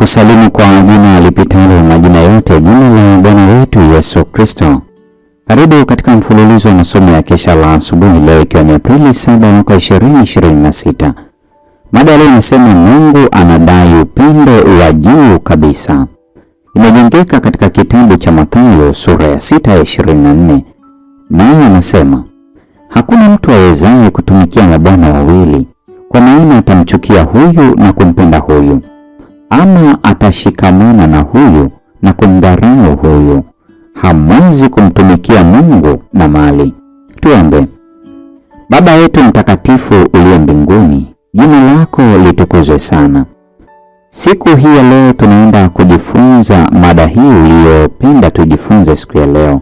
kusalimu kwa jina lipitalo majina yote, jina la Bwana wetu Yesu Kristo. Karibu katika mfululizo wa masomo ya kesha la asubuhi leo, ikiwa ni Aprili 7 mwaka 2026. Mada leo inasema Mungu anadai upendo wa juu kabisa. Imejengeka katika kitabu cha Mathayo sura ya 6:24. Naye anasema, hakuna mtu awezaye kutumikia mabwana wawili, kwa maana atamchukia huyu na kumpenda huyu, ama atashikamana na huyu na kumdharau huyu. Hamwezi kumtumikia Mungu na mali. Tuombe. Baba yetu mtakatifu uliye mbinguni, jina lako litukuzwe sana. Siku hii ya leo tunaenda kujifunza mada hii uliyopenda tujifunze siku ya leo.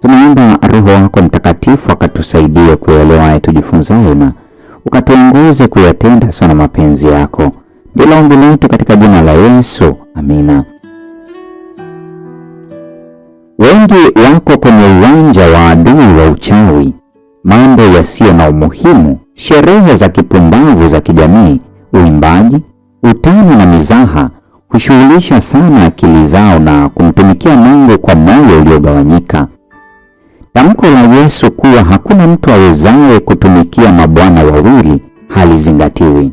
Tunaomba Roho wako Mtakatifu akatusaidie kuelewa tujifunzayo na ukatuongoze kuyatenda sana mapenzi yako. Bila ombi letu katika jina la Yesu. Amina. Wengi wako kwenye uwanja wa adui wa uchawi. Mambo yasiyo na umuhimu, sherehe za kipumbavu za kijamii, uimbaji, utani na mizaha hushughulisha sana akili zao na kumtumikia Mungu kwa moyo uliogawanyika. Tamko la Yesu kuwa hakuna mtu awezaye kutumikia mabwana wawili halizingatiwi.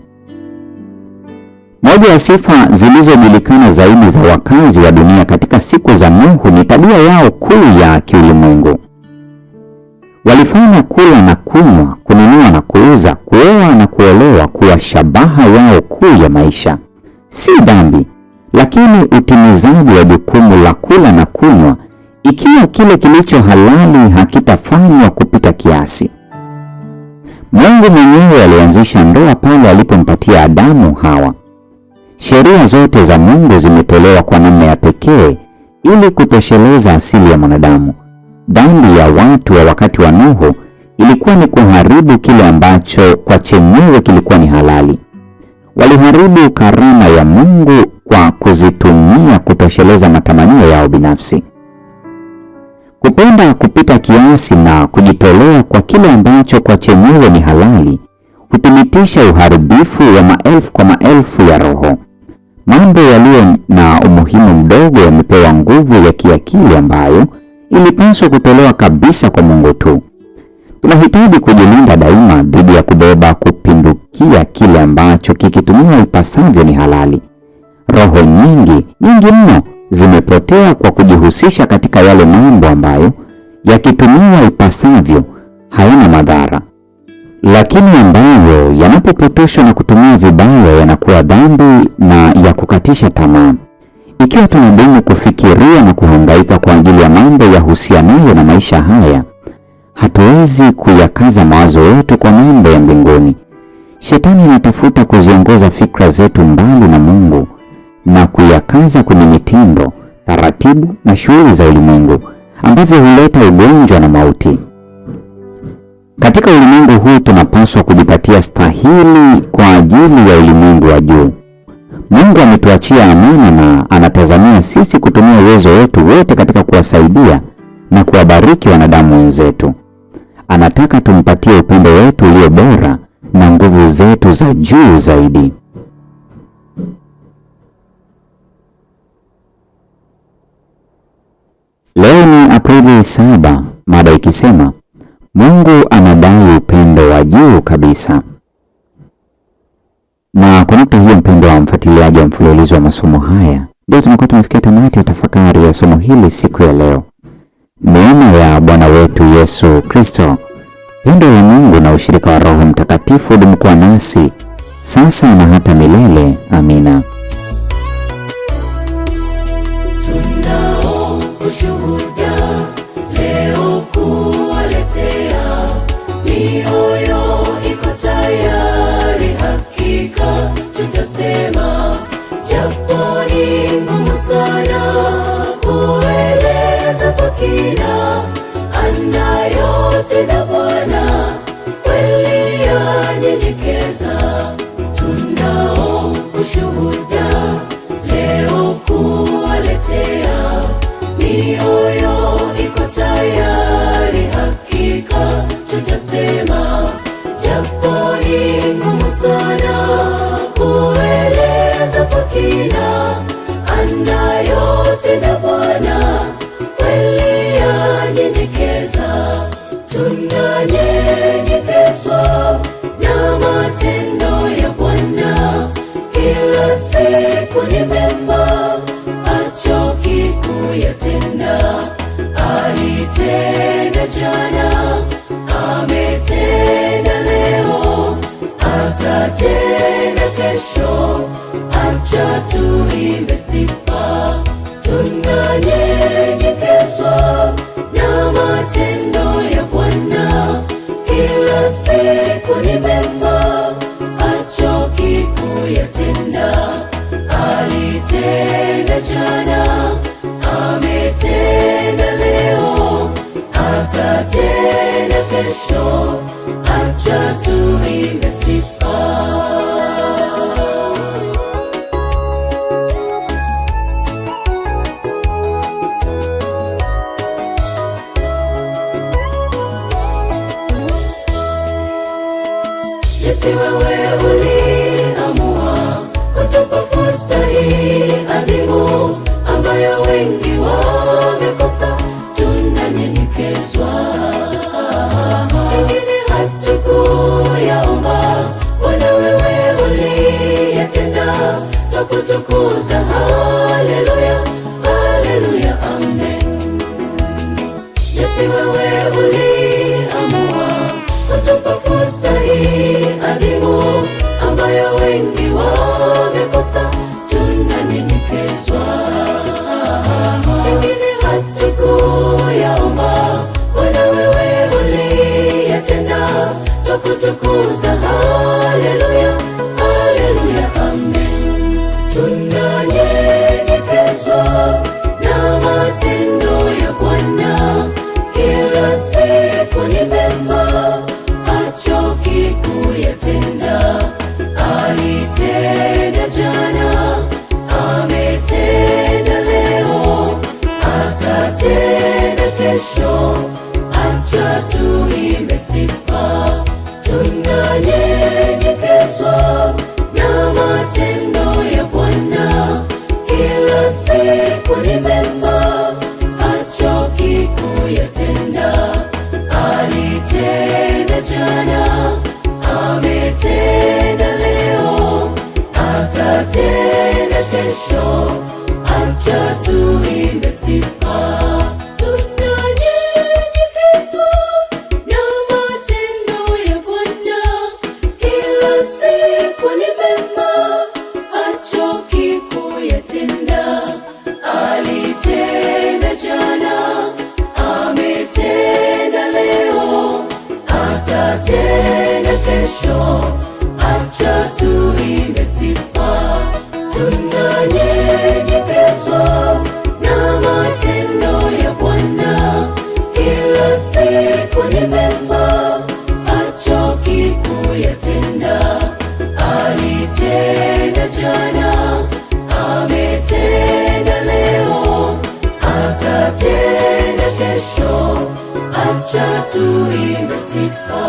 Moja ya sifa zilizojulikana zaidi za wakazi wa dunia katika siku za Nuhu ni tabia yao kuu ya kiulimwengu. Walifanya kula na kunywa, kununua na kuuza, kuoa na kuolewa kuwa shabaha yao kuu ya maisha. Si dhambi, lakini utimizaji wa jukumu la kula na kunywa, ikiwa kile kilicho halali hakitafanywa kupita kiasi. Mungu mwenyewe alianzisha ndoa pale alipompatia Adamu Hawa. Sheria zote za Mungu zimetolewa kwa namna ya pekee ili kutosheleza asili ya mwanadamu. Dhambi ya watu wa wakati wa Nuhu ilikuwa ni kuharibu kile ambacho kwa chenyewe kilikuwa ni halali. Waliharibu karama ya Mungu kwa kuzitumia kutosheleza matamanio yao binafsi. Kupenda kupita kiasi na kujitolea kwa kile ambacho kwa chenyewe ni halali huthibitisha uharibifu wa maelfu kwa maelfu ya roho. Mambo yaliyo na umuhimu mdogo yamepewa nguvu ya kiakili ambayo ilipaswa kutolewa kabisa kwa Mungu tu. Tunahitaji kujilinda daima dhidi ya kubeba kupindukia kile ambacho kikitumiwa ipasavyo ni halali. Roho nyingi mno zimepotea kwa kujihusisha katika yale mambo ambayo yakitumiwa ipasavyo hayana madhara, lakini ambayo yanapopotoshwa na kutumia vibaya yanakuwa dhambi na ya kukatisha tamaa. Ikiwa tunadumu kufikiria na kuhangaika kwa ajili ya mambo yahusianayo na maisha haya, hatuwezi kuyakaza mawazo yetu kwa mambo ya mbinguni. Shetani anatafuta kuziongoza fikra zetu mbali na Mungu na kuyakaza kwenye mitindo, taratibu na shughuli za ulimwengu ambavyo huleta ugonjwa na mauti. Katika ulimwengu huu tunapaswa kujipatia stahili kwa ajili ya ulimwengu wa juu. Mungu ametuachia amana na anatazamia sisi kutumia uwezo wetu wote katika kuwasaidia na kuwabariki wanadamu wenzetu. Anataka tumpatie upendo wetu ulio bora na nguvu zetu za juu zaidi. Leo ni Aprili 7, mada ikisema Mungu anadai upendo wa juu kabisa. Na kwa nukta hiyo, mpendo wa mfuatiliaji wa mfululizo wa masomo haya, ndio tunakuwa tumefikia tamati ya tafakari ya somo hili siku ya leo. Neema ya Bwana wetu Yesu Kristo, pendo la Mungu na ushirika wa Roho Mtakatifu dumu kuwa nasi sasa na hata milele. Amina. Tunao ushuhuda leo kuwaletea, mioyo iko tayari, hakika tutasema, japo ni ngumu sana kueleza kwa kina, anayotenda Bwana kweli yanyenyekeza. Tunao ushuhuda tena Bwana kweli yanyenyekeza. Tunanyenyekezwa na matendo ya Bwana, kila siku ni mema, hachoki kuyatenda. Alitenda jana, ametenda leo, atatenda kesho. Acha tuimbe sifa. Tunanyenyekezwa na matendo ya Bwana, kila siku ni mema, hachoki kuyatenda. Alitenda jana, ametenda leo, atatenda kesho. Acha tuimbe sifa. Jinsi wewe uliamua kutupa fursa hii adhimu ambayo wengi wamekosa, tunanyenyekezwa. Wengine hatukuyaomba, Bwana wewe uliyatenda, twakutukuza. Haleluya, haleluya, amen. Jinsi wewe uliamua kutupa fursa hii adhimu ambayo wengi wamekosa, tunanyenyekezwa. Wengine hatukuyaomba, Bwana wewe uliyatenda, twakutukuza. Haleluya, haleluya, amen. Tunanyenyekezwa na matendo ya Bwana, kila siku ni mema, hachoki kuyatenda. Alitenda jana, ametenda leo, atatenda kesho. Acha tuimbe sifa. Tunanyenyekezwa na matendo ya Bwana, kila siku ni mema, hachoki kuyatenda. Alitenda jana, ametenda leo, atatenda kesho. Acha tuimbe sifa. Tunanyenyekezwa na matendo ya Bwana, kila siku ni mema, hachoki kuyatenda. Alitenda jana, ametenda leo, atatenda kesho. Acha tuimbe sifa. Tunanyenyekezwa na matendo ya Bwana, kila siku ni mema, hachoki kuyatenda. Alitenda jana, ametenda leo, atatenda kesho. Acha tuimbe sifa.